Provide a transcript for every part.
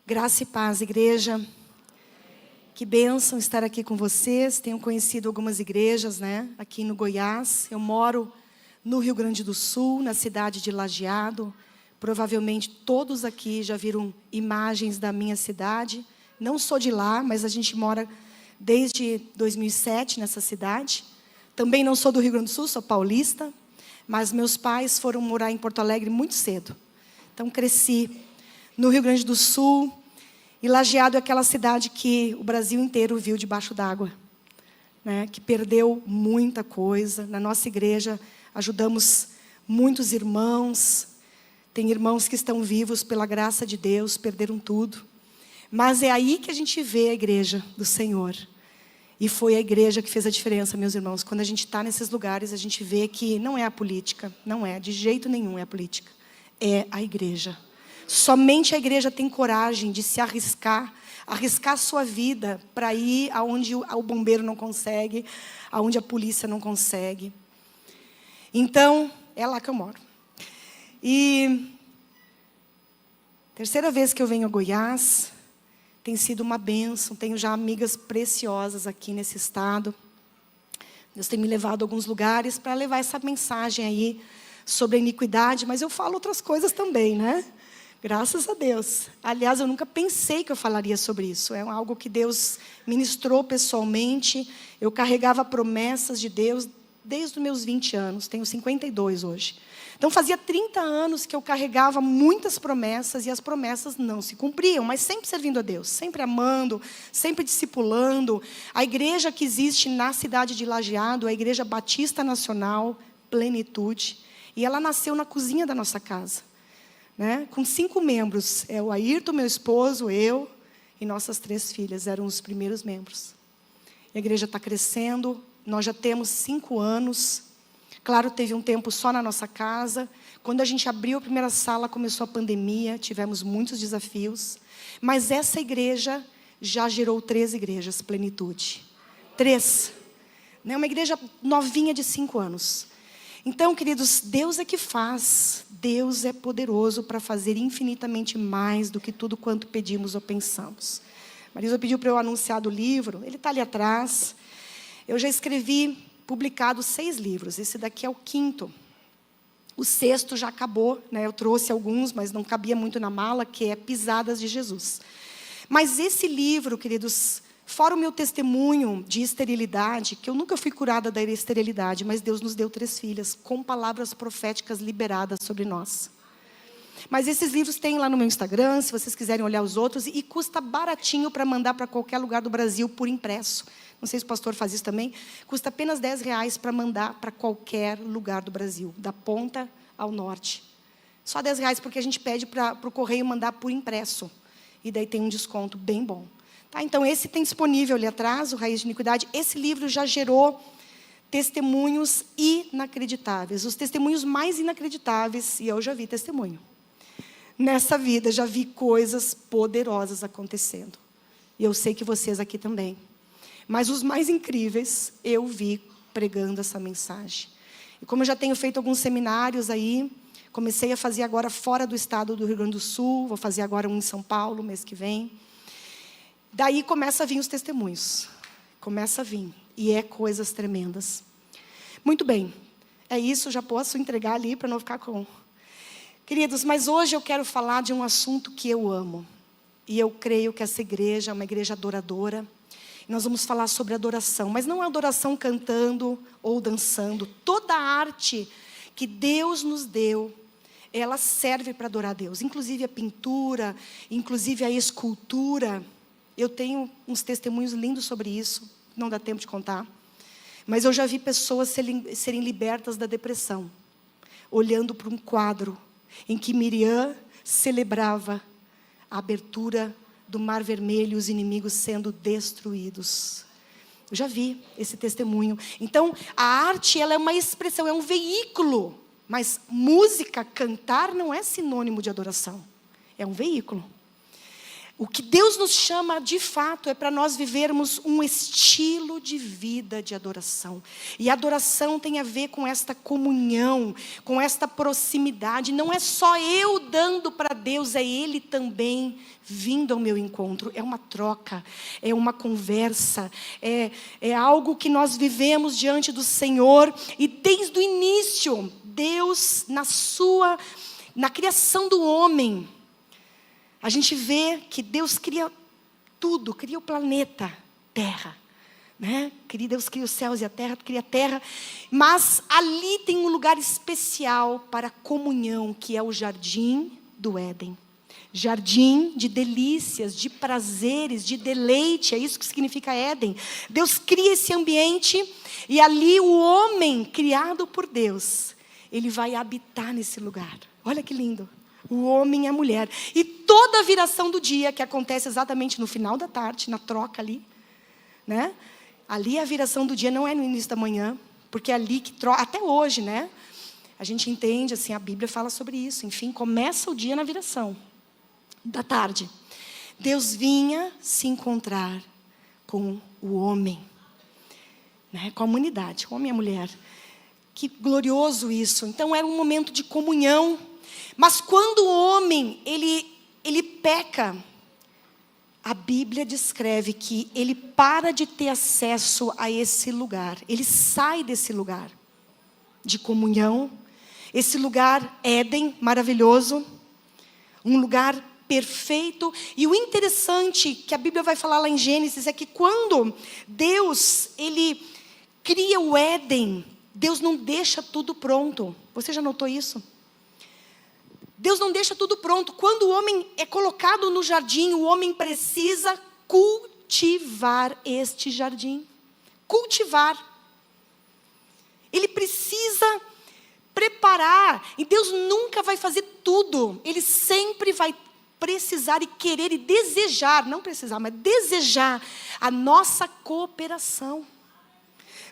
Graça e paz, igreja. Que bênção estar aqui com vocês. Tenho conhecido algumas igrejas, aqui no Goiás. Eu moro no Rio Grande do Sul, na cidade de Lajeado. Provavelmente todos aqui já viram imagens da minha cidade. Não sou de lá, mas a gente mora desde 2007 nessa cidade. Também não sou do Rio Grande do Sul, sou paulista. Mas meus pais foram morar em Porto Alegre muito cedo. Então cresci no Rio Grande do Sul. E Lajeado é aquela cidade que o Brasil inteiro viu debaixo d'água, que perdeu muita coisa. Na nossa igreja ajudamos muitos irmãos. Tem irmãos que estão vivos pela graça de Deus, perderam tudo. Mas é aí que a gente vê a igreja do Senhor. E foi a igreja que fez a diferença, meus irmãos. Quando a gente está nesses lugares, a gente vê que não é a política, não é, de jeito nenhum é a política. É a igreja. Somente a igreja tem coragem de se arriscar a sua vida para ir aonde o bombeiro não consegue, aonde a polícia não consegue. Então, é lá que eu moro. E terceira vez que eu venho a Goiás, tem sido uma bênção. Tenho já amigas preciosas aqui nesse estado. Deus tem me levado a alguns lugares para levar essa mensagem aí sobre a iniquidade, mas eu falo outras coisas também, Graças a Deus. Aliás, eu nunca pensei que eu falaria sobre isso. É algo que Deus ministrou pessoalmente. Eu carregava promessas de Deus desde os meus 20 anos. Tenho 52 hoje. Então, fazia 30 anos que eu carregava muitas promessas e as promessas não se cumpriam, mas sempre servindo a Deus, sempre amando, sempre discipulando. A igreja que existe na cidade de Lajeado, a Igreja Batista Nacional, Plenitude, e ela nasceu na cozinha da nossa casa. Com 5 membros, o Ayrton, meu esposo, eu e nossas 3 filhas, eram os primeiros membros. A igreja está crescendo, nós já temos 5 anos, claro, teve um tempo só na nossa casa. Quando a gente abriu a primeira sala, começou a pandemia, tivemos muitos desafios, mas essa igreja já gerou 3 igrejas, Plenitude. 3, uma igreja novinha de 5 anos. Então, queridos, Deus é que faz, Deus é poderoso para fazer infinitamente mais do que tudo quanto pedimos ou pensamos. Marisa pediu para eu anunciar do livro, ele está ali atrás. Eu já escrevi, publicado 6 livros, esse daqui é o 5º. O 6º já acabou, eu trouxe alguns, mas não cabia muito na mala, que é Pisadas de Jesus. Mas esse livro, queridos, fora o meu testemunho de esterilidade, que eu nunca fui curada da esterilidade, mas Deus nos deu 3 filhas, com palavras proféticas liberadas sobre nós. Mas esses livros tem lá no meu Instagram, se vocês quiserem olhar os outros, e custa baratinho para mandar para qualquer lugar do Brasil por impresso. Não sei se o pastor faz isso também. Custa apenas R$10 para mandar para qualquer lugar do Brasil, da ponta ao norte. Só R$10 porque a gente pede para o correio mandar por impresso. E daí tem um desconto bem bom. Então, esse tem disponível ali atrás, o Raiz de Iniquidade. Esse livro já gerou testemunhos inacreditáveis. Os testemunhos mais inacreditáveis, e eu já vi testemunho. Nessa vida, já vi coisas poderosas acontecendo. E eu sei que vocês aqui também. Mas os mais incríveis, eu vi pregando essa mensagem. E como eu já tenho feito alguns seminários aí, comecei a fazer agora fora do estado do Rio Grande do Sul, vou fazer agora um em São Paulo, mês que vem. Daí começa a vir os testemunhos. Começa a vir. E é coisas tremendas. Muito bem. É isso, já posso entregar ali para não ficar com... Queridos, mas hoje eu quero falar de um assunto que eu amo. E eu creio que essa igreja é uma igreja adoradora. E nós vamos falar sobre adoração. Mas não é adoração cantando ou dançando. Toda a arte que Deus nos deu, ela serve para adorar a Deus. Inclusive a pintura, inclusive a escultura. Eu tenho uns testemunhos lindos sobre isso, não dá tempo de contar. Mas eu já vi pessoas serem libertas da depressão, olhando para um quadro em que Miriam celebrava a abertura do Mar Vermelho e os inimigos sendo destruídos. Eu já vi esse testemunho. Então, a arte, ela é uma expressão, é um veículo. Mas música, cantar, não é sinônimo de adoração. É um veículo. O que Deus nos chama, de fato, é para nós vivermos um estilo de vida de adoração. E adoração tem a ver com esta comunhão, com esta proximidade. Não é só eu dando para Deus, é Ele também vindo ao meu encontro. É uma troca, é uma conversa, é algo que nós vivemos diante do Senhor. E desde o início, Deus, na criação do homem, a gente vê que Deus cria tudo, cria o planeta Terra, né? Deus cria os céus e a terra, mas ali tem um lugar especial para a comunhão, que é o jardim do Éden. Jardim de delícias, de prazeres, de deleite, é isso que significa Éden. Deus cria esse ambiente e ali o homem criado por Deus, ele vai habitar nesse lugar. Olha que lindo. O homem e a mulher. E toda a viração do dia, que acontece exatamente no final da tarde, na troca ali, né? Ali a viração do dia não é no início da manhã, porque é ali que troca, até hoje, né? A gente entende, assim, a Bíblia fala sobre isso. Enfim, começa o dia na viração da tarde. Deus vinha se encontrar com o homem, né? Com a humanidade, com o homem e a mulher. Que glorioso isso. Então era um momento de comunhão. Mas quando o homem, ele peca, a Bíblia descreve que ele para de ter acesso a esse lugar. Ele sai desse lugar de comunhão. Esse lugar Éden, maravilhoso. Um lugar perfeito. E o interessante que a Bíblia vai falar lá em Gênesis é que quando Deus, ele cria o Éden, Deus não deixa tudo pronto. Você já notou isso? Deus não deixa tudo pronto. Quando o homem é colocado no jardim, o homem precisa cultivar este jardim. Cultivar. Ele precisa preparar. E Deus nunca vai fazer tudo. Ele sempre vai precisar e querer e desejar, não precisar, mas desejar a nossa cooperação.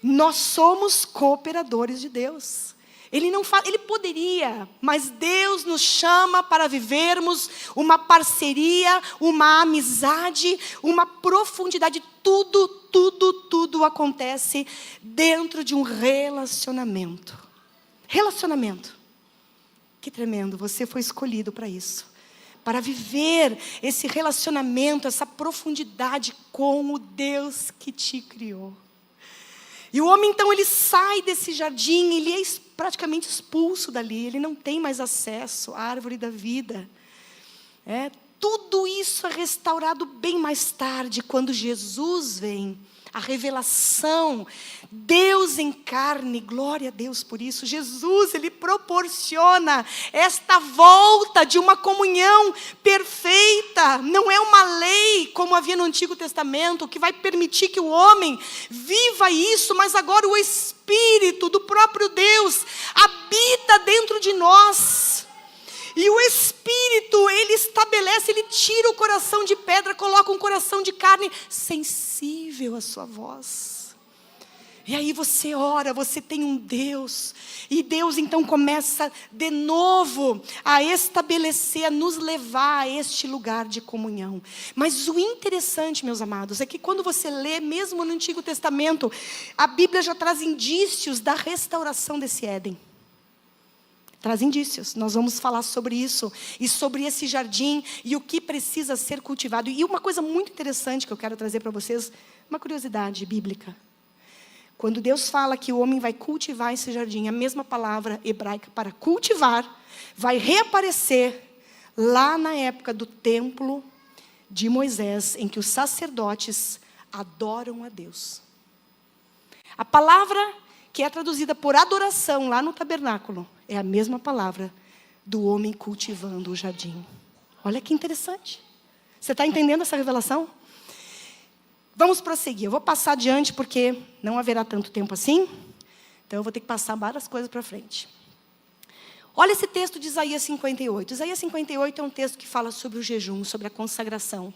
Nós somos cooperadores de Deus. Ele poderia, mas Deus nos chama para vivermos uma parceria, uma amizade, uma profundidade. Tudo acontece dentro de um relacionamento. Relacionamento. Que tremendo, você foi escolhido para isso. Para viver esse relacionamento, essa profundidade com o Deus que te criou. E o homem, então, ele sai desse jardim, ele é praticamente expulso dali, ele não tem mais acesso à árvore da vida. Tudo isso é restaurado bem mais tarde, quando Jesus vem. A revelação, Deus em carne, glória a Deus por isso. Jesus, ele proporciona esta volta de uma comunhão perfeita. Não é uma lei, como havia no Antigo Testamento, que vai permitir que o homem viva isso, mas agora o Espírito do próprio Deus habita dentro de nós. E o Espírito, ele estabelece, ele tira o coração de pedra, coloca um coração de carne sensível à sua voz. E aí você ora, você tem um Deus. E Deus então começa de novo a estabelecer, a nos levar a este lugar de comunhão. Mas o interessante, meus amados, é que quando você lê, mesmo no Antigo Testamento, a Bíblia já traz indícios da restauração desse Éden. Traz indícios, nós vamos falar sobre isso, e sobre esse jardim, e o que precisa ser cultivado. E uma coisa muito interessante que eu quero trazer para vocês, uma curiosidade bíblica. Quando Deus fala que o homem vai cultivar esse jardim, a mesma palavra hebraica para cultivar, vai reaparecer lá na época do templo de Moisés, em que os sacerdotes adoram a Deus. A palavra que é traduzida por adoração lá no tabernáculo, é a mesma palavra do homem cultivando o jardim. Olha que interessante. Você está entendendo essa revelação? Vamos prosseguir. Eu vou passar adiante porque não haverá tanto tempo assim. Então eu vou ter que passar várias coisas para frente. Olha esse texto de Isaías 58. Isaías 58 é um texto que fala sobre o jejum, sobre a consagração.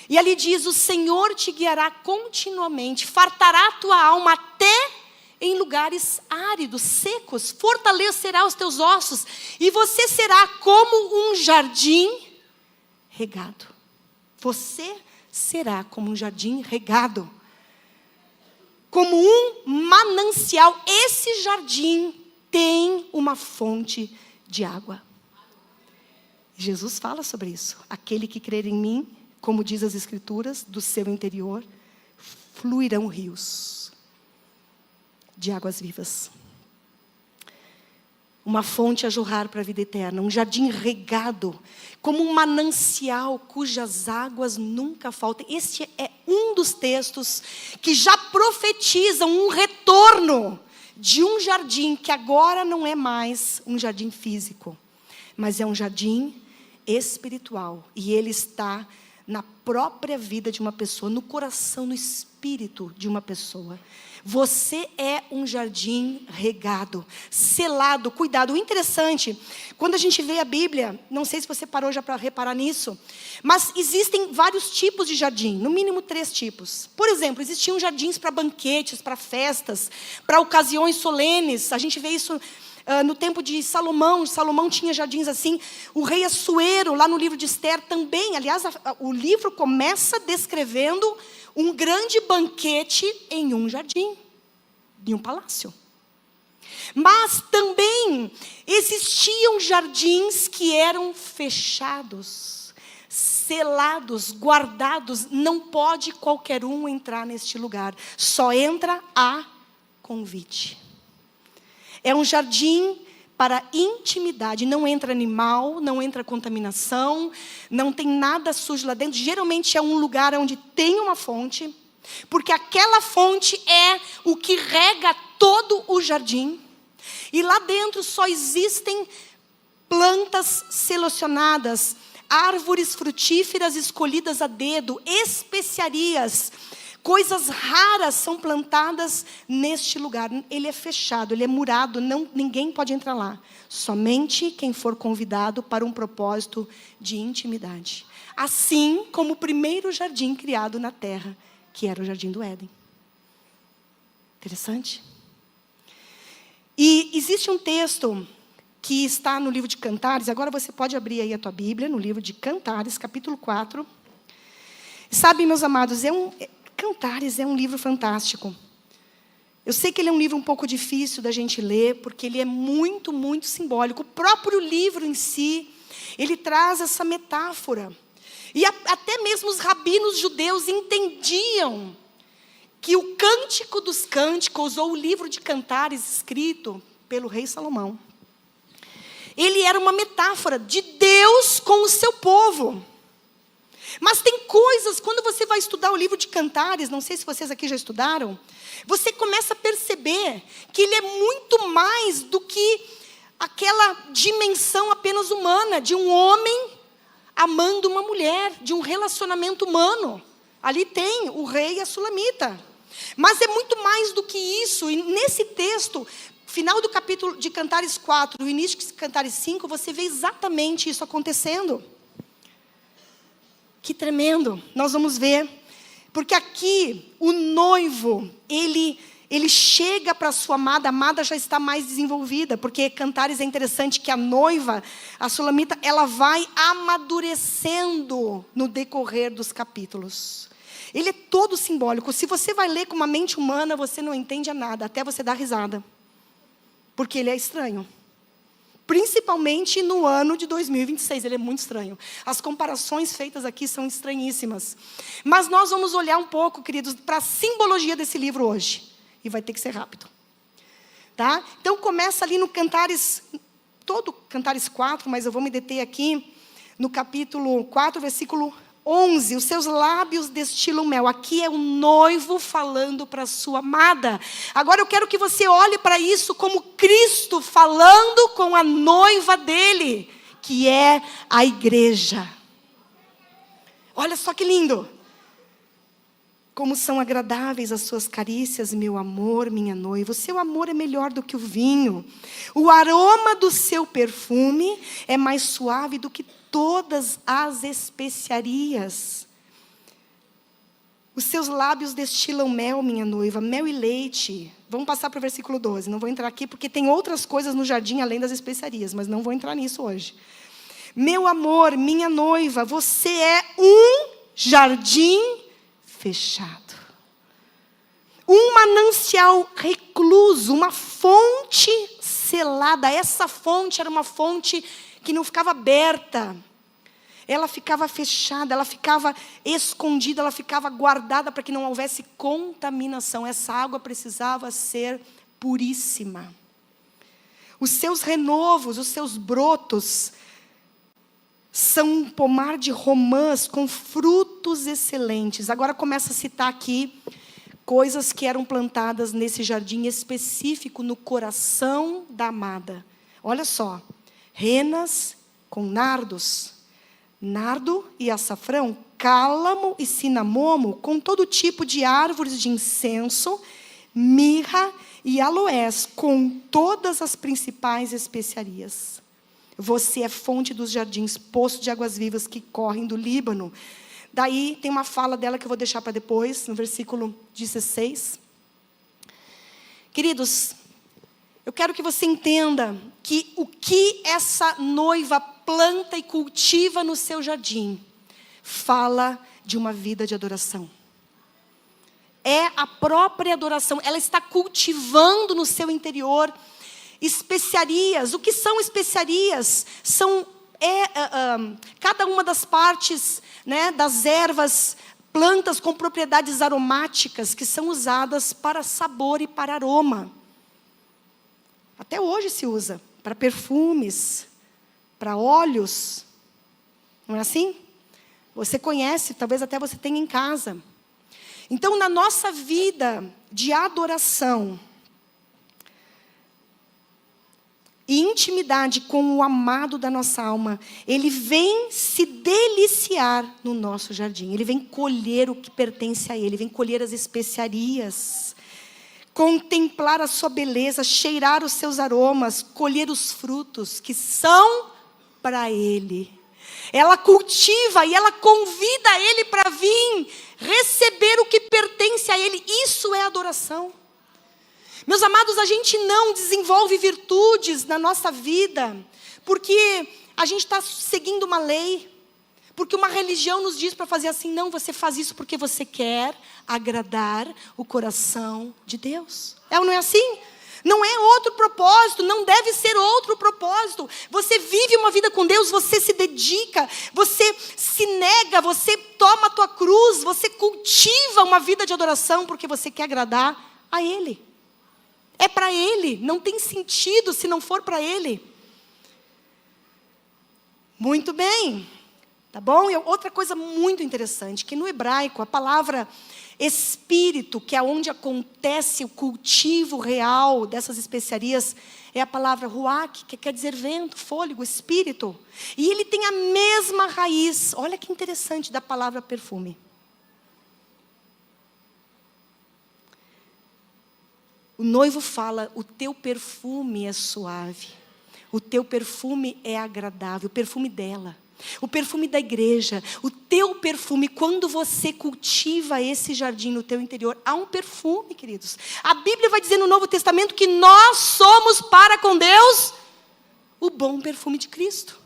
E ali diz: o Senhor te guiará continuamente, fartará a tua alma até em lugares áridos, secos, fortalecerá os teus ossos, e você será como um jardim regado. Você será como um jardim regado, como um manancial. Esse jardim tem uma fonte de água. Jesus fala sobre isso. Aquele que crer em mim, como diz as Escrituras, do seu interior fluirão rios de águas vivas. Uma fonte a jorrar para a vida eterna, um jardim regado, como um manancial cujas águas nunca faltam. Este é um dos textos que já profetizam um retorno de um jardim que agora não é mais um jardim físico, mas é um jardim espiritual. E ele está na própria vida de uma pessoa, no coração, no espírito de uma pessoa. Você é um jardim regado, selado, cuidado. O interessante, quando a gente vê a Bíblia, não sei se você parou já para reparar nisso, mas existem vários tipos de jardim, no mínimo 3 tipos. Por exemplo, existiam jardins para banquetes, para festas, para ocasiões solenes. A gente vê isso no tempo de Salomão. Salomão tinha jardins assim. O rei Assuero, lá no livro de Esther também. Aliás, o livro começa descrevendo um grande banquete em um jardim, em um palácio. Mas também existiam jardins que eram fechados, selados, guardados. Não pode qualquer um entrar neste lugar. Só entra a convite. É um jardim para intimidade. Não entra animal, não entra contaminação, não tem nada sujo lá dentro. Geralmente é um lugar onde tem uma fonte, porque aquela fonte é o que rega todo o jardim. E lá dentro só existem plantas selecionadas, árvores frutíferas escolhidas a dedo, especiarias. Coisas raras são plantadas neste lugar. Ele é fechado, ele é murado, ninguém pode entrar lá. Somente quem for convidado para um propósito de intimidade. Assim como o primeiro jardim criado na terra, que era o Jardim do Éden. Interessante? E existe um texto que está no livro de Cantares. Agora você pode abrir aí a tua Bíblia, no livro de Cantares, capítulo 4. Sabe, meus amados, Cantares é um livro fantástico. Eu sei que ele é um livro um pouco difícil da gente ler, porque ele é muito, muito simbólico. O próprio livro em si, ele traz essa metáfora. E até mesmo os rabinos judeus entendiam que o Cântico dos Cânticos, ou o livro de Cantares, escrito pelo rei Salomão, ele era uma metáfora de Deus com o seu povo. Mas tem coisas, quando você vai estudar o livro de Cantares, não sei se vocês aqui já estudaram, você começa a perceber que ele é muito mais do que aquela dimensão apenas humana, de um homem amando uma mulher, de um relacionamento humano. Ali tem o rei e a sulamita. Mas é muito mais do que isso. E nesse texto, final do capítulo de Cantares 4, o início de Cantares 5, você vê exatamente isso acontecendo. Que tremendo, nós vamos ver, porque aqui o noivo, ele chega para a sua amada, a amada já está mais desenvolvida, porque Cantares é interessante que a noiva, a sulamita, ela vai amadurecendo no decorrer dos capítulos. Ele é todo simbólico. Se você vai ler com uma mente humana, você não entende nada, até você dar risada, porque ele é estranho. Principalmente no ano de 2026, ele é muito estranho. As comparações feitas aqui são estranhíssimas. Mas nós vamos olhar um pouco, queridos, para a simbologia desse livro hoje. E vai ter que ser rápido. Tá? Então começa ali no Cantares, todo Cantares 4, mas eu vou me deter aqui no capítulo 4, versículo 11. Os seus lábios destilam mel. Aqui é um noivo falando para a sua amada. Agora eu quero que você olhe para isso como Cristo falando com a noiva dele, que é a igreja. Olha só que lindo. Como são agradáveis as suas carícias, meu amor, minha noiva. O seu amor é melhor do que o vinho. O aroma do seu perfume é mais suave do que todas as especiarias. Os seus lábios destilam mel, minha noiva, mel e leite. Vamos passar para o versículo 12. Não vou entrar aqui porque tem outras coisas no jardim além das especiarias, mas não vou entrar nisso hoje. Meu amor, minha noiva, você é um jardim fechado. Um manancial recluso, uma fonte selada. Essa fonte era uma fonte que não ficava aberta. Ela ficava fechada, ela ficava escondida, ela ficava guardada para que não houvesse contaminação. Essa água precisava ser puríssima. Os seus renovos, os seus brotos, são um pomar de romãs com frutos excelentes. Agora começa a citar aqui coisas que eram plantadas nesse jardim específico no coração da amada. Olha só, renas com nardos, nardo e açafrão, cálamo e cinamomo, com todo tipo de árvores de incenso, mirra e aloés, com todas as principais especiarias. Você é fonte dos jardins, poço de águas vivas que correm do Líbano. Daí tem uma fala dela que eu vou deixar para depois, no versículo 16. Queridos, eu quero que você entenda que o que essa noiva planta e cultiva no seu jardim, fala de uma vida de adoração. É a própria adoração, ela está cultivando no seu interior especiarias. O que são especiarias? São cada uma das partes, né, das ervas, plantas com propriedades aromáticas que são usadas para sabor e para aroma. Até hoje se usa para perfumes, para óleos. Não é assim? Você conhece, talvez até você tenha em casa. Então, na nossa vida de adoração e intimidade com o amado da nossa alma, Ele vem se deliciar no nosso jardim. Ele vem colher o que pertence a Ele, vem colher as especiarias, contemplar a sua beleza, cheirar os seus aromas, colher os frutos que são para Ele. Ela cultiva e ela convida Ele para vir receber o que pertence a Ele. Isso é adoração. Meus amados, a gente não desenvolve virtudes na nossa vida porque a gente está seguindo uma lei, porque uma religião nos diz para fazer assim. Não, você faz isso porque você quer agradar o coração de Deus. É ou não é assim? Não é outro propósito, não deve ser outro propósito. Você vive uma vida com Deus, você se dedica, você se nega, você toma a tua cruz, você cultiva uma vida de adoração porque você quer agradar a Ele. É para Ele, não tem sentido se não for para Ele. Muito bem, tá bom? E outra coisa muito interessante, que no hebraico a palavra espírito, que é onde acontece o cultivo real dessas especiarias, é a palavra ruach, que quer dizer vento, fôlego, espírito. E ele tem a mesma raiz, olha que interessante, da palavra perfume. O noivo fala, o teu perfume é suave, o teu perfume é agradável, o perfume dela. O perfume da igreja, o teu perfume, quando você cultiva esse jardim no teu interior, há um perfume, queridos. A Bíblia vai dizer no Novo Testamento que nós somos para com Deus o bom perfume de Cristo.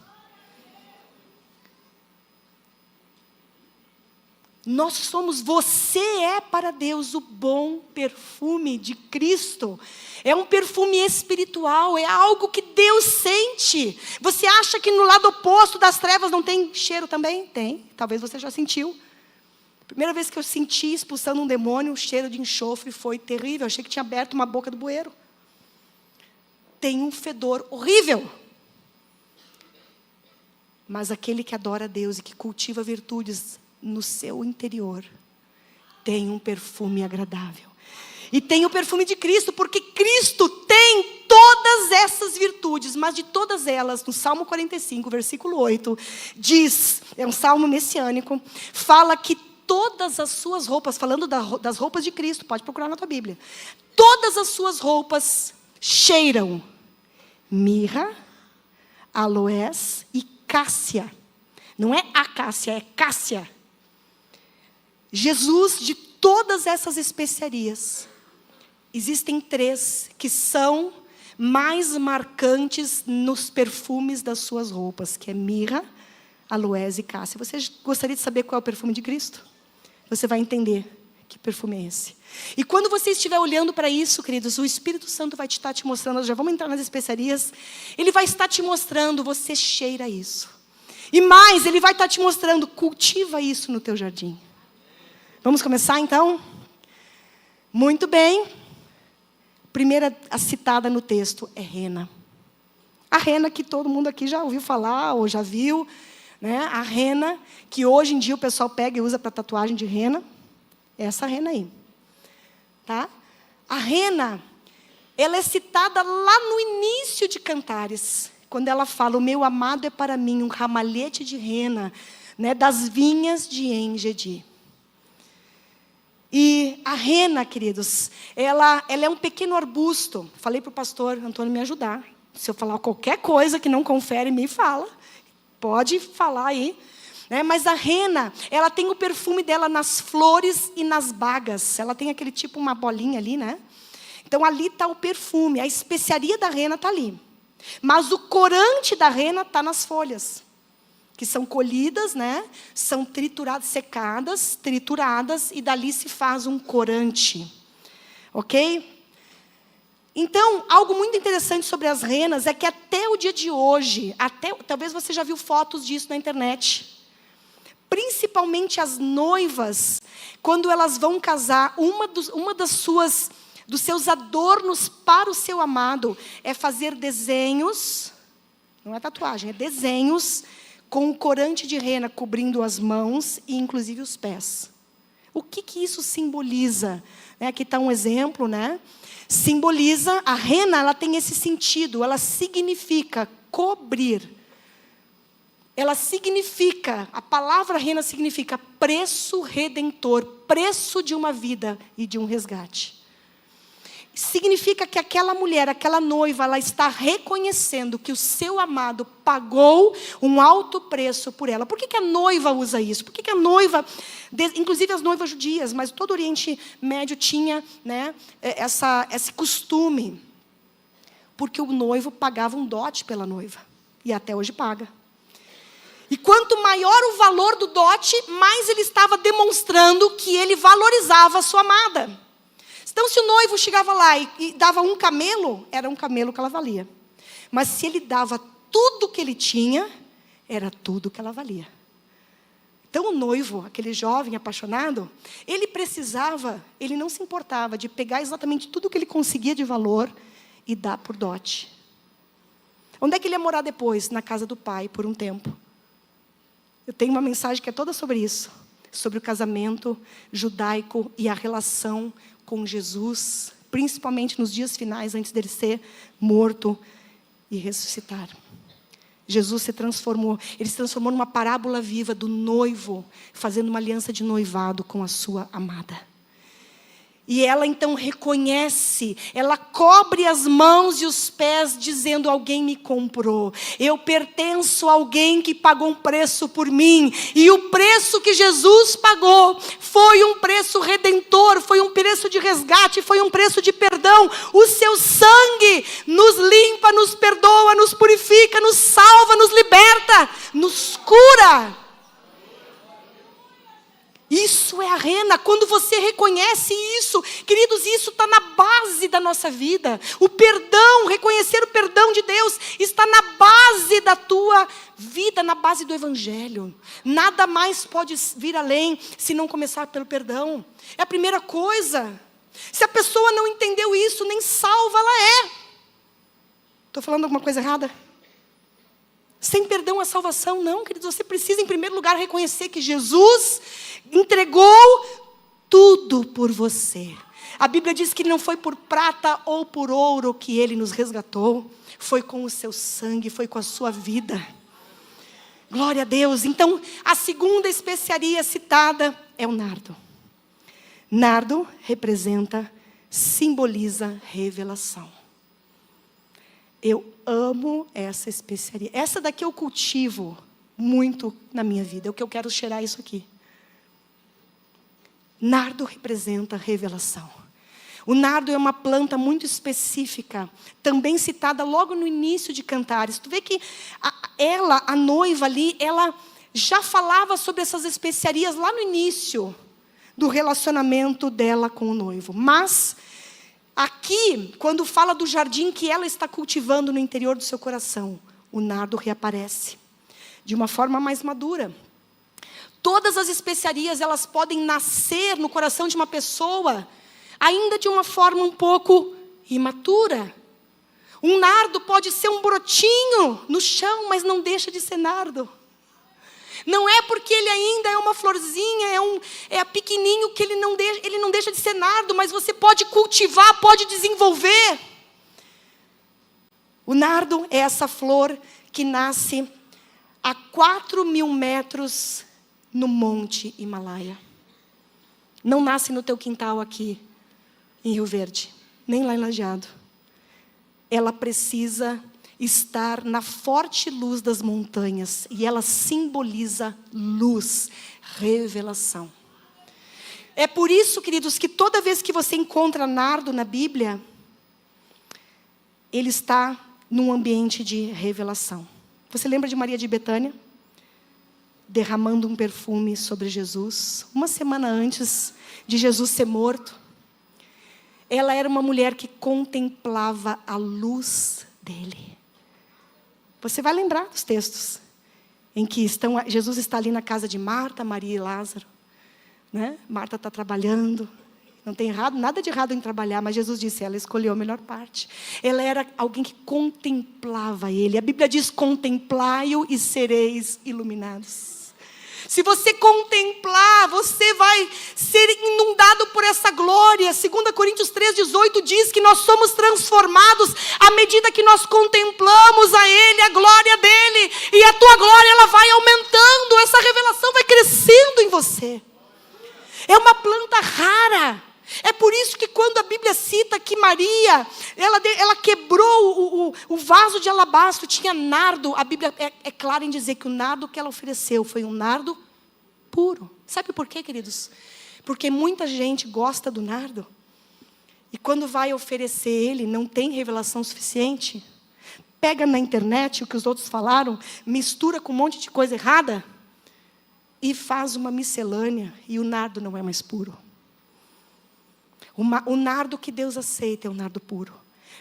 Nós somos, você é para Deus o bom perfume de Cristo. É um perfume espiritual, é algo que Deus sente. Você acha que no lado oposto das trevas não tem cheiro também? Tem, talvez você já sentiu. Primeira vez que eu senti expulsando um demônio, o cheiro de enxofre foi terrível. Eu achei que tinha aberto uma boca do bueiro. Tem um fedor horrível. Mas aquele que adora a Deus e que cultiva virtudes no seu interior, tem um perfume agradável. E tem o perfume de Cristo, porque Cristo tem todas essas virtudes, mas de todas elas, no Salmo 45, versículo 8, diz, é um salmo messiânico, fala que todas as suas roupas, falando das roupas de Cristo, pode procurar na tua Bíblia, todas as suas roupas cheiram mirra, aloés e cássia. Não é acácia, é cássia. Jesus, de todas essas especiarias, existem 3 que são mais marcantes nos perfumes das suas roupas, que é mirra, aloés e cássia. Você gostaria de saber qual é o perfume de Cristo? Você vai entender que perfume é esse. E quando você estiver olhando para isso, queridos, o Espírito Santo vai estar te mostrando, nós já vamos entrar nas especiarias, ele vai estar te mostrando, você cheira isso. E mais, ele vai estar te mostrando, cultiva isso no teu jardim. Vamos começar então? Muito bem. Primeira a citada no texto é rena. A rena que todo mundo aqui já ouviu falar, ou já viu, né? A rena, que hoje em dia o pessoal pega e usa para tatuagem de rena. É essa rena aí. Tá? A rena, ela é citada lá no início de Cantares, quando ela fala, o meu amado é para mim um ramalhete de rena, né, das vinhas de En-Gedi. E a rena, queridos, ela é um pequeno arbusto. Falei para o pastor Antônio me ajudar. Se eu falar qualquer coisa que não confere, me fala. Pode falar aí. Mas a rena, ela tem o perfume dela nas flores e nas bagas. Ela tem aquele tipo, uma bolinha ali, né? Então, ali está o perfume. A especiaria da rena está ali. Mas o corante da rena está nas folhas. Que são colhidas, né? São trituradas, secadas, trituradas. E dali se faz um corante. Ok? Então, algo muito interessante sobre as renas é que até o dia de hoje, talvez você já viu fotos disso na internet. Principalmente as noivas, quando elas vão casar, dos seus adornos para o seu amado é fazer desenhos, não é tatuagem, é desenhos com o corante de rena cobrindo as mãos e inclusive os pés. O que isso simboliza? Aqui está um exemplo, né? Simboliza, a rena, ela tem esse sentido, ela significa cobrir. Ela significa, a palavra rena significa preço redentor, preço de uma vida e de um resgate. Significa que aquela mulher, aquela noiva, ela está reconhecendo que o seu amado pagou um alto preço por ela. Por que a noiva usa isso? Por que a noiva, inclusive as noivas judias, mas todo o Oriente Médio tinha, né, esse costume. Porque o noivo pagava um dote pela noiva. E até hoje paga. E quanto maior o valor do dote, mais ele estava demonstrando que ele valorizava a sua amada. Então, se o noivo chegava lá e dava um camelo, era um camelo que ela valia. Mas se ele dava tudo que ele tinha, era tudo que ela valia. Então, o noivo, aquele jovem apaixonado, ele não se importava de pegar exatamente tudo que ele conseguia de valor e dar por dote. Onde é que ele ia morar depois? Na casa do pai, por um tempo. Eu tenho uma mensagem que é toda sobre isso. Sobre o casamento judaico e a relação com Jesus, principalmente nos dias finais, antes dele ser morto e ressuscitar. Jesus se transformou, ele se transformou numa parábola viva do noivo, fazendo uma aliança de noivado com a sua amada. E ela então reconhece, ela cobre as mãos e os pés, dizendo, alguém me comprou. Eu pertenço a alguém que pagou um preço por mim. E o preço que Jesus pagou foi um preço redentor, foi um preço de resgate, foi um preço de perdão. O seu sangue nos limpa, nos perdoa, nos purifica, nos salva, nos liberta, nos cura. Isso é a rena. Quando você reconhece isso, queridos, isso está na base da nossa vida. O perdão, reconhecer o perdão de Deus, está na base da tua vida, na base do Evangelho. Nada mais pode vir além se não começar pelo perdão. É a primeira coisa. Se a pessoa não entendeu isso, nem salva ela é. Estou falando alguma coisa errada? Sem perdão a salvação, não, queridos. Você precisa, em primeiro lugar, reconhecer que Jesus entregou tudo por você. A Bíblia diz que não foi por prata ou por ouro que Ele nos resgatou. Foi com o seu sangue, foi com a sua vida. Glória a Deus. Então, a segunda especiaria citada é o nardo. Nardo representa, simboliza revelação. Eu amo essa especiaria. Essa daqui eu cultivo muito na minha vida. É o que eu quero cheirar isso aqui. Nardo representa revelação. O nardo é uma planta muito específica, também citada logo no início de Cantares. Tu vê que a noiva ali, ela já falava sobre essas especiarias lá no início do relacionamento dela com o noivo. Mas aqui, quando fala do jardim que ela está cultivando no interior do seu coração, o nardo reaparece de uma forma mais madura. Todas as especiarias, elas podem nascer no coração de uma pessoa, ainda de uma forma um pouco imatura. Um nardo pode ser um brotinho no chão, mas não deixa de ser nardo. Não é porque ele ainda é uma florzinha, é pequenininho, que ele não deixa de ser nardo, mas você pode cultivar, pode desenvolver. O nardo é essa flor que nasce a 4.000 metros no Monte Himalaia. Não nasce no teu quintal aqui, em Rio Verde, nem lá em Lajeado. Ela precisa estar na forte luz das montanhas, e ela simboliza luz, revelação. É por isso, queridos, que toda vez que você encontra nardo na Bíblia, ele está num ambiente de revelação. Você lembra de Maria de Betânia? Derramando um perfume sobre Jesus, uma semana antes de Jesus ser morto. Ela era uma mulher que contemplava a luz dele. Você vai lembrar dos textos em que Jesus está ali na casa de Marta, Maria e Lázaro, né? Marta está trabalhando, não tem nada de errado em trabalhar, mas Jesus disse, ela escolheu a melhor parte. Ela era alguém que contemplava ele. A Bíblia diz, contemplai-o e sereis iluminados. Se você contemplar, você vai ser inundado por essa glória. 2 Coríntios 3,18 diz que nós somos transformados à medida que nós contemplamos a Ele, a glória dEle. E a tua glória, ela vai aumentando, essa revelação vai crescendo em você. É uma planta rara. É por isso que quando a Bíblia cita que Maria, ela quebrou o vaso de alabastro, tinha nardo. A Bíblia é clara em dizer que o nardo que ela ofereceu foi um nardo puro. Sabe por quê, queridos? Porque muita gente gosta do nardo, e quando vai oferecer ele, não tem revelação suficiente. Pega na internet o que os outros falaram, mistura com um monte de coisa errada, e faz uma miscelânea, e o nardo não é mais puro. O nardo que Deus aceita é o nardo puro.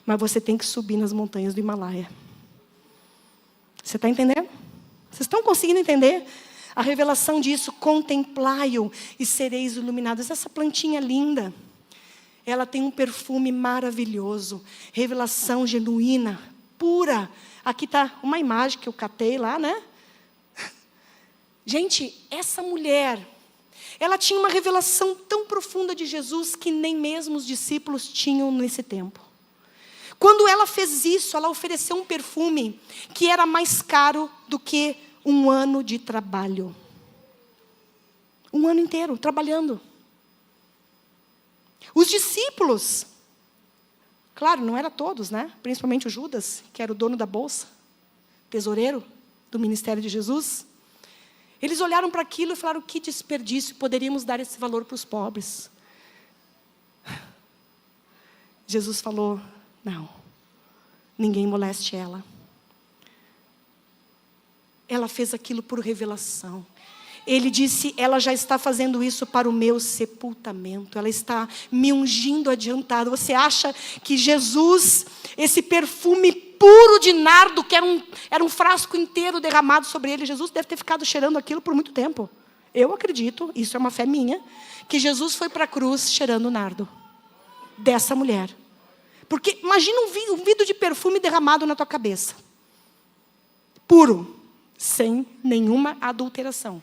Mas você tem que subir nas montanhas do Himalaia. Você está entendendo? Vocês estão conseguindo entender? A revelação disso, contemplai-o e sereis iluminados. Essa plantinha linda, ela tem um perfume maravilhoso. Revelação genuína, pura. Aqui está uma imagem que eu catei lá, né? Gente, essa mulher, ela tinha uma revelação tão profunda de Jesus que nem mesmo os discípulos tinham nesse tempo. Quando ela fez isso, ela ofereceu um perfume que era mais caro do que um ano de trabalho. Um ano inteiro, trabalhando. Os discípulos, claro, não eram todos, né? Principalmente o Judas, que era o dono da bolsa, tesoureiro do ministério de Jesus. Eles olharam para aquilo e falaram, que desperdício, poderíamos dar esse valor para os pobres. Jesus falou, não, ninguém moleste ela. Ela fez aquilo por revelação. Ele disse, ela já está fazendo isso para o meu sepultamento. Ela está me ungindo adiantado. Você acha que Jesus, esse perfume puro de nardo, que era um frasco inteiro derramado sobre ele, Jesus deve ter ficado cheirando aquilo por muito tempo. Eu acredito, isso é uma fé minha, que Jesus foi para a cruz cheirando nardo dessa mulher. Porque imagina um vidro de perfume derramado na tua cabeça. Puro, sem nenhuma adulteração.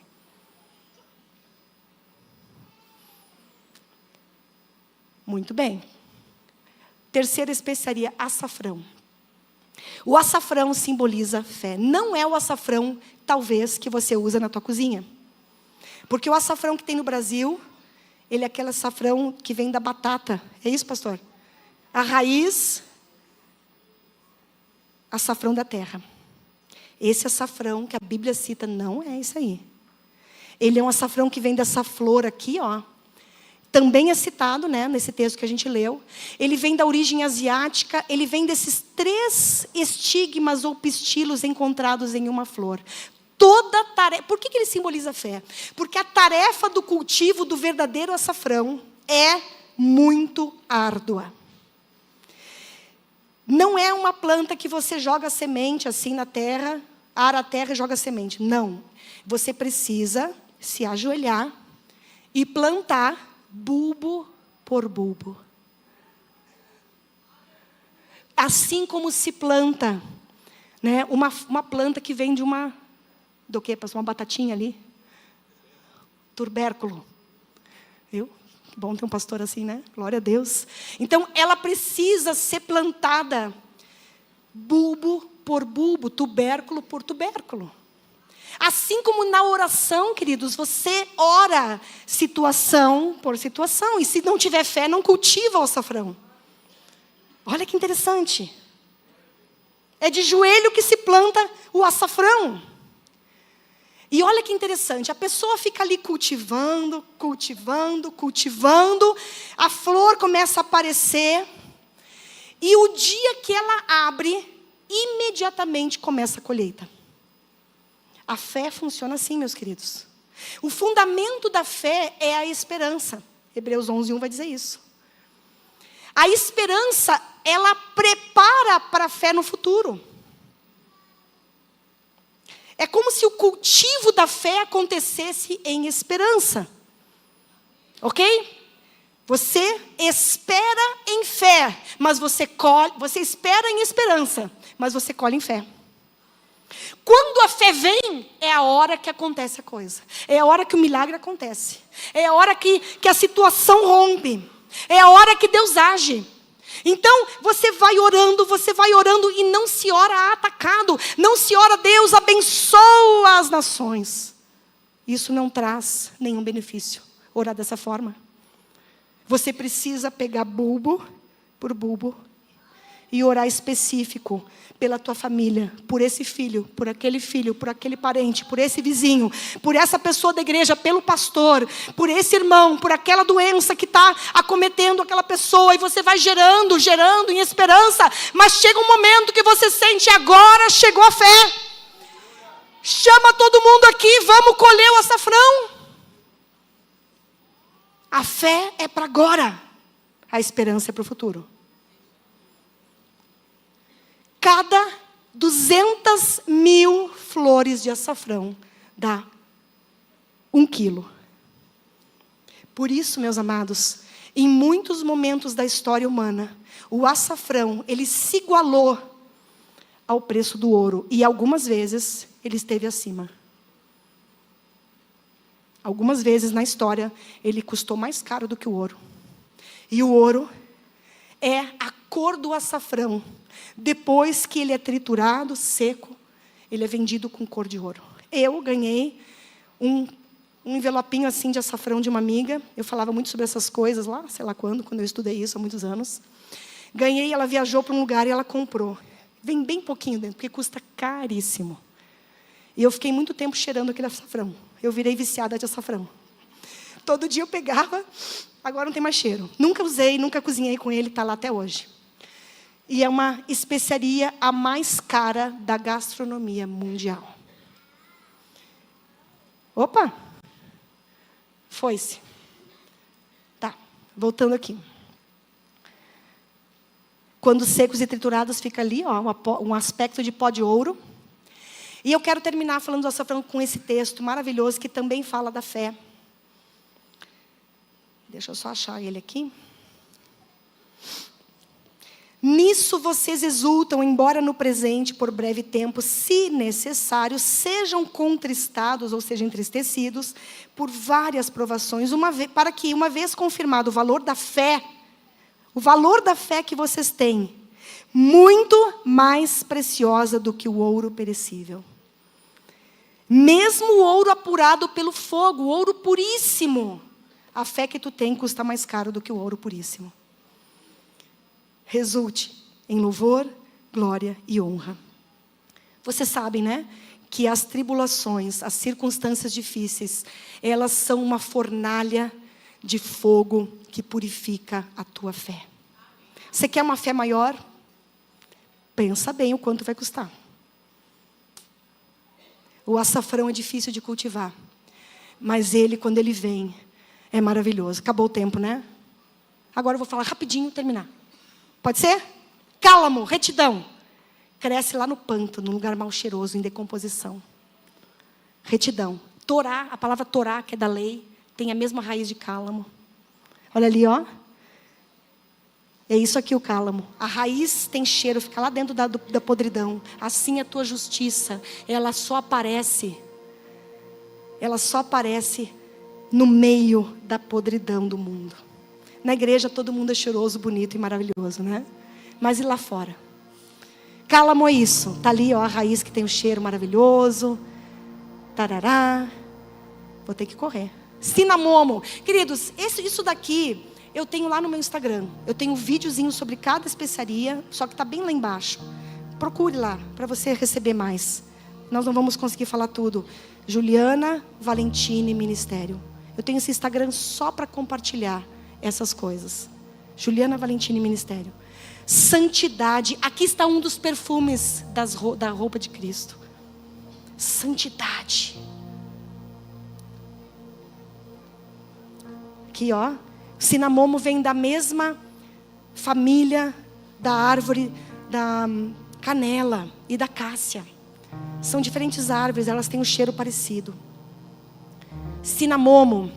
Muito bem. Terceira especiaria, açafrão. O açafrão simboliza fé. Não é o açafrão, talvez, que você usa na tua cozinha. Porque o açafrão que tem no Brasil, ele é aquele açafrão que vem da batata. É isso, pastor? A raiz, açafrão da terra. Esse açafrão que a Bíblia cita não é isso aí. Ele é um açafrão que vem dessa flor aqui, ó. Também é citado, né, nesse texto que a gente leu. Ele vem da origem asiática, ele vem desses 3 estigmas ou pistilos encontrados em uma flor. toda tarefa. Por que ele simboliza a fé? Porque a tarefa do cultivo do verdadeiro açafrão é muito árdua. Não é uma planta que você joga semente assim na terra, ara a terra e joga semente. Não. Você precisa se ajoelhar e plantar bulbo por bulbo. Assim como se planta, né, uma planta que vem de uma... Do que, pastor? Uma batatinha ali? Tubérculo. Viu? Que bom ter um pastor assim, né? Glória a Deus. Então, ela precisa ser plantada bulbo por bulbo, tubérculo por tubérculo. Assim como na oração, queridos, você ora situação por situação. E se não tiver fé, não cultiva o açafrão. Olha que interessante. É de joelho que se planta o açafrão. E olha que interessante, a pessoa fica ali cultivando, a flor começa a aparecer, e o dia que ela abre, imediatamente começa a colheita. A fé funciona assim, meus queridos. O fundamento da fé é a esperança. Hebreus 11:1 vai dizer isso. A esperança, ela prepara para a fé no futuro. É como se o cultivo da fé acontecesse em esperança. Ok? Você espera em fé, mas você espera em esperança, mas você colhe em fé. Quando a fé vem, é a hora que acontece a coisa. É a hora que o milagre acontece. É a hora que a situação rompe. É a hora que Deus age. Então, você vai orando e não se ora atacado. Não se ora, Deus abençoa as nações. Isso não traz nenhum benefício, orar dessa forma. Você precisa pegar bulbo por bulbo e orar específico pela tua família, por esse filho, por aquele parente, por esse vizinho, por essa pessoa da igreja, pelo pastor, por esse irmão, por aquela doença que está acometendo aquela pessoa, e você vai gerando em esperança, mas chega um momento que você sente, agora chegou a fé. Chama todo mundo aqui, vamos colher o açafrão. A fé é para agora, a esperança é para o futuro. Cada 200.000 flores de açafrão dá 1 quilo. Por isso, meus amados, em muitos momentos da história humana, o açafrão, ele se igualou ao preço do ouro. E algumas vezes, ele esteve acima. Algumas vezes na história, ele custou mais caro do que o ouro. E o ouro é a cor do açafrão. Depois que ele é triturado, seco, ele é vendido com cor de ouro. Eu ganhei um envelopinho assim de açafrão de uma amiga. Eu falava muito sobre essas coisas lá, sei lá quando eu estudei isso há muitos anos. Ganhei, ela viajou para um lugar e ela comprou. Vem bem pouquinho dentro, porque custa caríssimo. E eu fiquei muito tempo cheirando aquele açafrão. Eu virei viciada de açafrão. Todo dia eu pegava, agora não tem mais cheiro. Nunca usei, nunca cozinhei com ele, está lá até hoje. E é uma especiaria a mais cara da gastronomia mundial. Opa! Foi-se. Tá, voltando aqui. Quando secos e triturados, fica ali, ó, um aspecto de pó de ouro. E eu quero terminar falando do açafrão com esse texto maravilhoso que também fala da fé. Deixa eu só achar ele aqui. Nisso vocês exultam, embora no presente, por breve tempo, se necessário, sejam contristados, ou sejam entristecidos, por várias provações, para que, uma vez confirmado o valor da fé que vocês têm, muito mais preciosa do que o ouro perecível. Mesmo o ouro apurado pelo fogo, o ouro puríssimo, a fé que tu tem custa mais caro do que o ouro puríssimo. Resulte em louvor, glória e honra. Vocês sabem, né? Que as tribulações, as circunstâncias difíceis, elas são uma fornalha de fogo que purifica a tua fé. Você quer uma fé maior? Pensa bem o quanto vai custar. O açafrão é difícil de cultivar. Mas ele, quando ele vem, é maravilhoso. Acabou o tempo, né? Agora eu vou falar rapidinho e terminar. Pode ser? Cálamo, retidão. Cresce lá no pântano, num lugar mal cheiroso, em decomposição. Retidão. Torá, a palavra Torá, que é da lei, tem a mesma raiz de cálamo. Olha ali, ó. É isso aqui o cálamo. A raiz tem cheiro, fica lá dentro da podridão. Assim a tua justiça, ela só aparece no meio da podridão do mundo. Na igreja todo mundo é cheiroso, bonito e maravilhoso, né? Mas e lá fora? Cálamo é isso. Está ali, ó, a raiz que tem o cheiro maravilhoso. Tarará. Vou ter que correr. Cinamomo. Queridos, isso daqui eu tenho lá no meu Instagram. Eu tenho um videozinho sobre cada especiaria, só que está bem lá embaixo. Procure lá, para você receber mais. Nós não vamos conseguir falar tudo. Juliana Valentini Ministério. Eu tenho esse Instagram só para compartilhar essas coisas. Juliana Valentini Ministério. Santidade. Aqui está um dos perfumes da roupa de Cristo. Santidade. Aqui, ó. Cinamomo vem da mesma família da árvore da canela e da cássia. São diferentes árvores, elas têm um cheiro parecido. Cinamomo.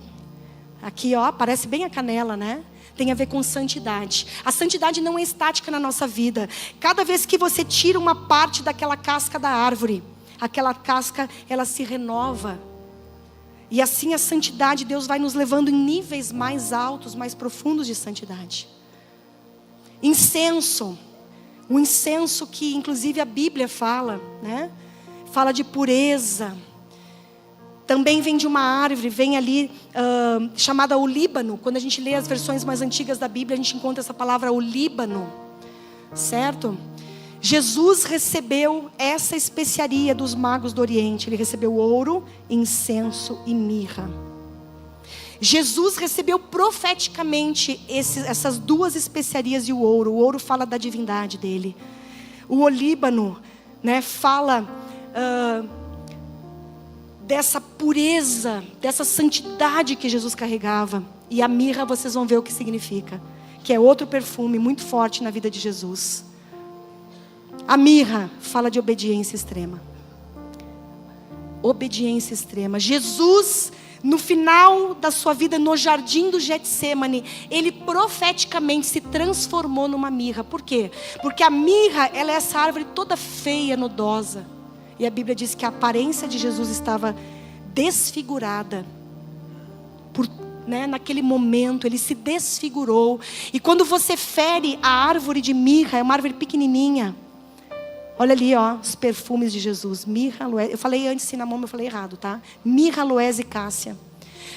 Aqui, ó, parece bem a canela, né? Tem a ver com santidade. A santidade não é estática na nossa vida. Cada vez que você tira uma parte daquela casca da árvore, aquela casca, ela se renova. E assim a santidade, Deus vai nos levando em níveis mais altos, mais profundos de santidade. Incenso. O incenso que inclusive a Bíblia fala, né? Fala de pureza. Também vem de uma árvore, vem ali chamada olíbano. Quando a gente lê as versões mais antigas da Bíblia, a gente encontra essa palavra olíbano. Certo? Jesus recebeu essa especiaria dos magos do Oriente. Ele recebeu ouro, incenso e mirra. Jesus recebeu profeticamente essas duas especiarias e o ouro. O ouro fala da divindade dele. O olíbano, né, fala dessa pureza, dessa santidade que Jesus carregava. E a mirra, vocês vão ver o que significa. Que é outro perfume muito forte na vida de Jesus. A mirra fala de obediência extrema. Obediência extrema. Jesus, no final da sua vida no jardim do Getsêmani, ele profeticamente se transformou numa mirra. Por quê? Porque a mirra, ela é essa árvore toda feia, nodosa. E a Bíblia diz que a aparência de Jesus estava desfigurada. Naquele momento, ele se desfigurou. E quando você fere a árvore de mirra, é uma árvore pequenininha. Olha ali, ó, os perfumes de Jesus. Mirra, aloés. Eu falei antes cinamomo, eu falei errado, tá? Mirra, aloés e cássia.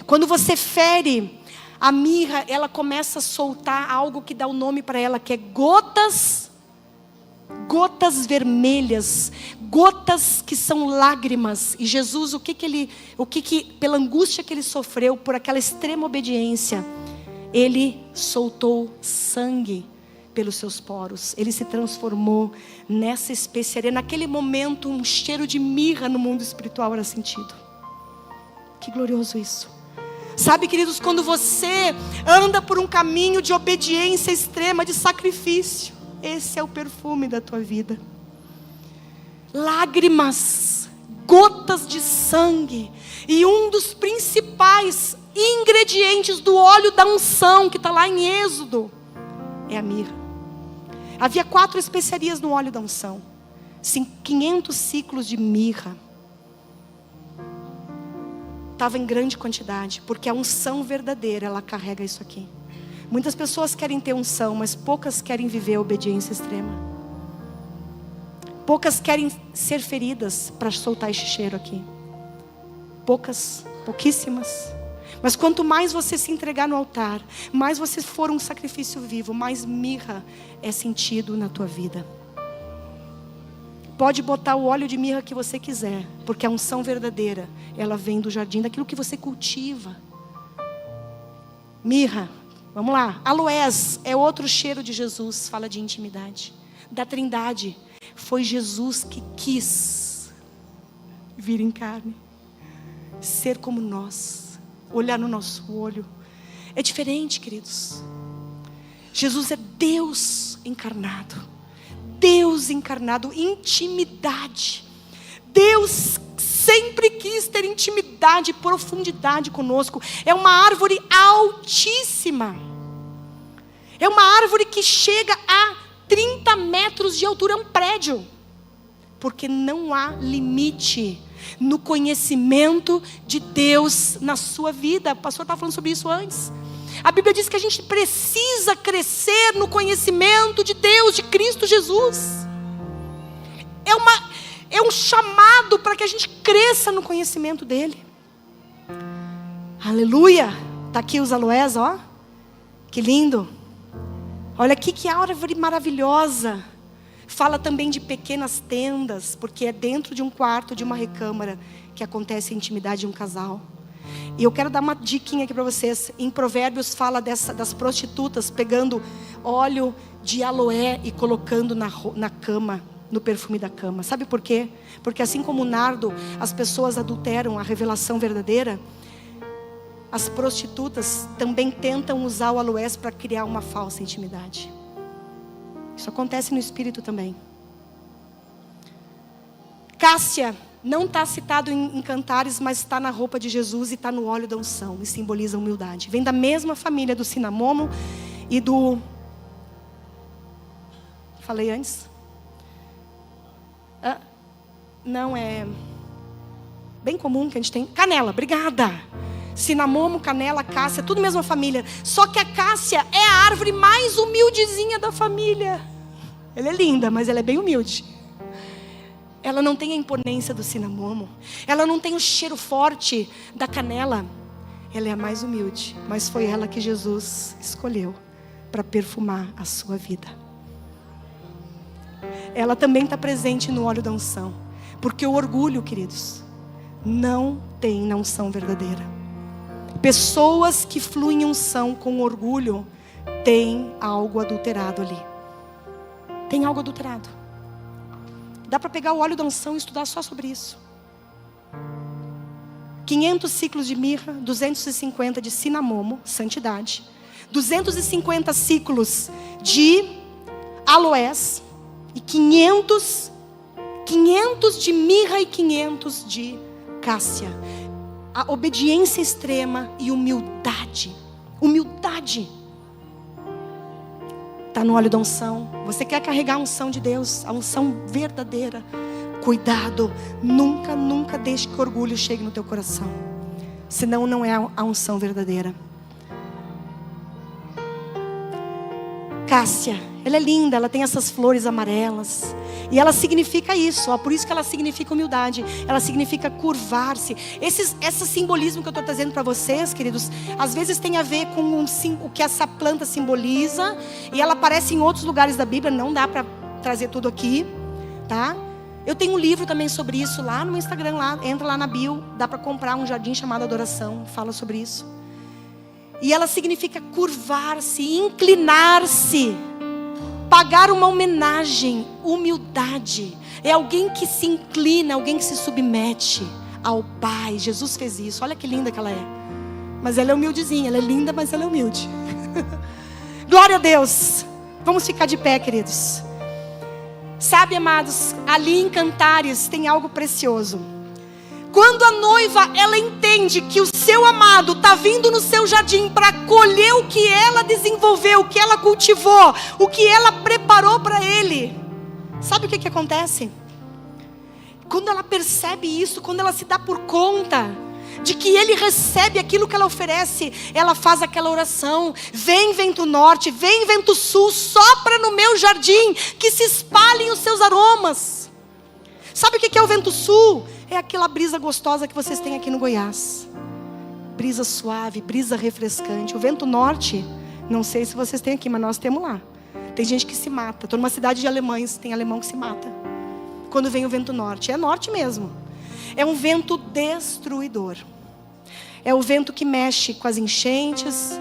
Quando você fere a mirra, ela começa a soltar algo que dá o nome para ela, que é gotas vermelhas, gotas que são lágrimas. E Jesus, pela angústia que ele sofreu, por aquela extrema obediência, ele soltou sangue pelos seus poros. Ele se transformou nessa especiaria. Naquele momento, um cheiro de mirra no mundo espiritual era sentido. Que glorioso isso. Sabe, queridos, quando você anda por um caminho de obediência extrema, de sacrifício, esse é o perfume da tua vida. Lágrimas, gotas de sangue. E um dos principais ingredientes do óleo da unção, que está lá em Êxodo, é a mirra. Havia 4 especiarias no óleo da unção. 500 ciclos de mirra. Estava em grande quantidade, porque a unção verdadeira, ela carrega isso aqui. Muitas pessoas querem ter unção, mas poucas querem viver a obediência extrema. Poucas querem ser feridas para soltar esse cheiro aqui. Pouquíssimas. Mas quanto mais você se entregar no altar, mais você for um sacrifício vivo, mais mirra é sentido na tua vida. Pode botar o óleo de mirra que você quiser, porque a unção verdadeira, ela vem do jardim, daquilo que você cultiva. Mirra, vamos lá. Aloés é outro cheiro de Jesus, fala de intimidade. Da Trindade, foi Jesus que quis vir em carne, ser como nós, olhar no nosso olho. É diferente, queridos. Jesus é Deus encarnado. Deus encarnado, intimidade. Deus sempre quis ter intimidade e profundidade conosco. É uma árvore altíssima. É uma árvore que chega a 30 metros de altura, é um prédio. Porque não há limite no conhecimento de Deus na sua vida. O pastor estava falando sobre isso antes. A Bíblia diz que a gente precisa crescer no conhecimento de Deus, de Cristo Jesus. É um chamado para que a gente cresça no conhecimento dEle. Aleluia! Está aqui os aloés, ó. Que lindo. Olha aqui que árvore maravilhosa. Fala também de pequenas tendas, porque é dentro de um quarto, de uma recâmara, que acontece a intimidade de um casal. E eu quero dar uma diquinha aqui para vocês. Em Provérbios fala das prostitutas pegando óleo de aloé e colocando na cama, no perfume da cama. Sabe por quê? Porque assim como o nardo, as pessoas adulteram a revelação verdadeira. As prostitutas também tentam usar o aloés para criar uma falsa intimidade. Isso acontece no espírito também. Cássia não está citado em Cantares, mas está na roupa de Jesus e está no óleo da unção. E simboliza a humildade. Vem da mesma família do cinamomo e do... Falei antes? Não, é bem comum que a gente tem. Canela, obrigada. Cinamomo, canela, cássia, tudo mesma família. Só que a cássia é a árvore mais humildezinha da família. Ela é linda, mas ela é bem humilde. Ela não tem a imponência do cinamomo. Ela não tem o cheiro forte da canela. Ela é a mais humilde. Mas foi ela que Jesus escolheu para perfumar a sua vida. Ela também está presente no óleo da unção. Porque o orgulho, queridos, não tem na unção verdadeira. Pessoas que fluem em unção com orgulho têm algo adulterado ali. Tem algo adulterado. Dá para pegar o óleo da unção e estudar só sobre isso. 500 ciclos de mirra, 250 de cinamomo, santidade. 250 ciclos de aloés. E 500 de mirra e 500 de cássia. A obediência extrema e humildade. Humildade. Está no óleo da unção. Você quer carregar a unção de Deus, a unção verdadeira. Cuidado, nunca deixe que o orgulho chegue no teu coração. Senão não é a unção verdadeira. Cássia, ela é linda, ela tem essas flores amarelas. E ela significa isso, ó, por isso que ela significa humildade. Ela significa curvar-se. Esse simbolismo que eu estou trazendo para vocês, queridos, às vezes tem a ver com o que essa planta simboliza. E ela aparece em outros lugares da Bíblia, não dá para trazer tudo aqui, tá? Eu tenho um livro também sobre isso lá no Instagram, lá, entra lá na bio, dá para comprar um jardim chamado Adoração, fala sobre isso. E ela significa curvar-se, inclinar-se, pagar uma homenagem, humildade. É alguém que se inclina, alguém que se submete ao Pai. Jesus fez isso, olha que linda que ela é. Mas ela é humildezinha, ela é linda, mas ela é humilde. Glória a Deus. Vamos ficar de pé, queridos. Sabe, amados, ali em Cantares tem algo precioso. Quando a noiva, ela entende que o seu amado está vindo no seu jardim para colher o que ela desenvolveu, o que ela cultivou, o que ela preparou para ele. Sabe o que acontece? Quando ela percebe isso, quando ela se dá por conta de que ele recebe aquilo que ela oferece, ela faz aquela oração: vem vento norte, vem vento sul, sopra no meu jardim, que se espalhem os seus aromas. Sabe o que é o vento sul? É aquela brisa gostosa que vocês têm aqui no Goiás. Brisa suave, brisa refrescante. O vento norte, não sei se vocês têm aqui, mas nós temos lá. Tem gente que se mata. Estou numa cidade de alemães, tem alemão que se mata quando vem o vento norte. É norte mesmo. É um vento destruidor. É o vento que mexe com as enchentes.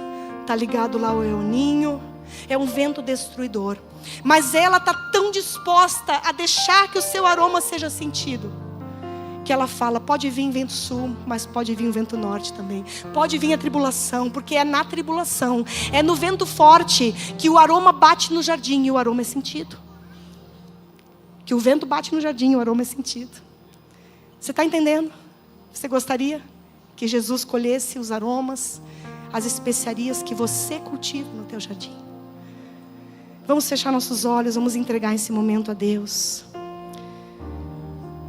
Está ligado lá ao El Ninho. É um vento destruidor. Mas ela está tão disposta a deixar que o seu aroma seja sentido, que ela fala, pode vir vento sul, mas pode vir o vento norte também. Pode vir a tribulação, porque é na tribulação, é no vento forte que o aroma bate no jardim e o aroma é sentido. Que o vento bate no jardim e o aroma é sentido. Você está entendendo? Você gostaria que Jesus colhesse os aromas, as especiarias que você cultiva no teu jardim? Vamos fechar nossos olhos, vamos entregar esse momento a Deus.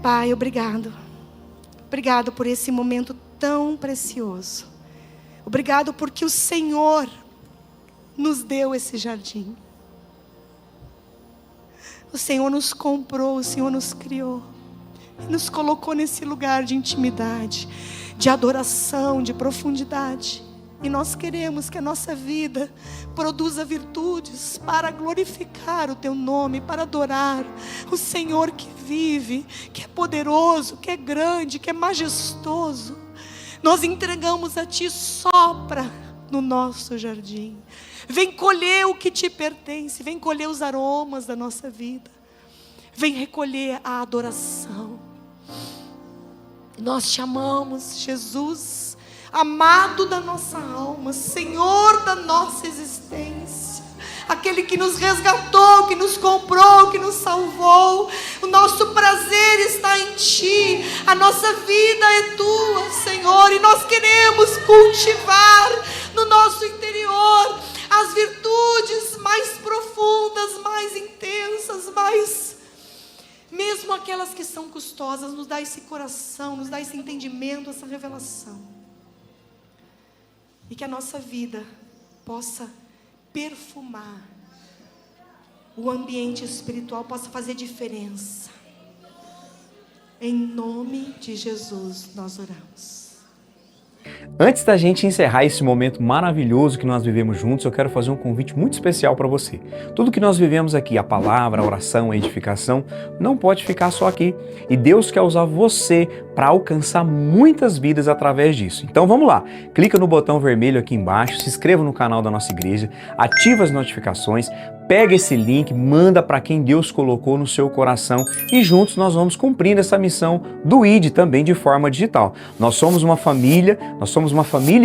Pai, obrigado. Obrigado por esse momento tão precioso. Obrigado porque o Senhor nos deu esse jardim. O Senhor nos comprou, o Senhor nos criou. E nos colocou nesse lugar de intimidade, de adoração, de profundidade. E nós queremos que a nossa vida produza virtudes para glorificar o Teu nome, para adorar o Senhor que vive, que é poderoso, que é grande, que é majestoso. Nós entregamos a Ti, sopra no nosso jardim. Vem colher o que Te pertence, vem colher os aromas da nossa vida. Vem recolher a adoração. Nós Te amamos, Jesus, amado da nossa alma, Senhor da nossa existência, aquele que nos resgatou, que nos comprou, que nos salvou. O nosso prazer está em Ti, a nossa vida é Tua, Senhor, e nós queremos cultivar no nosso interior as virtudes mais profundas, mais intensas, mesmo aquelas que são custosas. Nos dá esse coração, nos dá esse entendimento, essa revelação. E que a nossa vida possa perfumar o ambiente espiritual, possa fazer diferença. Em nome de Jesus nós oramos. Antes da gente encerrar esse momento maravilhoso que nós vivemos juntos, eu quero fazer um convite muito especial para você. Tudo que nós vivemos aqui, a palavra, a oração, a edificação, não pode ficar só aqui. E Deus quer usar você para alcançar muitas vidas através disso. Então vamos lá, clica no botão vermelho aqui embaixo, se inscreva no canal da nossa igreja, ativa as notificações, pega esse link, manda para quem Deus colocou no seu coração e juntos nós vamos cumprindo essa missão do ID também de forma digital. Nós somos uma família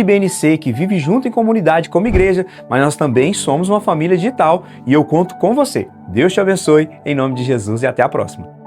IBNC que vive junto em comunidade como igreja, mas nós também somos uma família digital e eu conto com você. Deus te abençoe, em nome de Jesus, e até a próxima.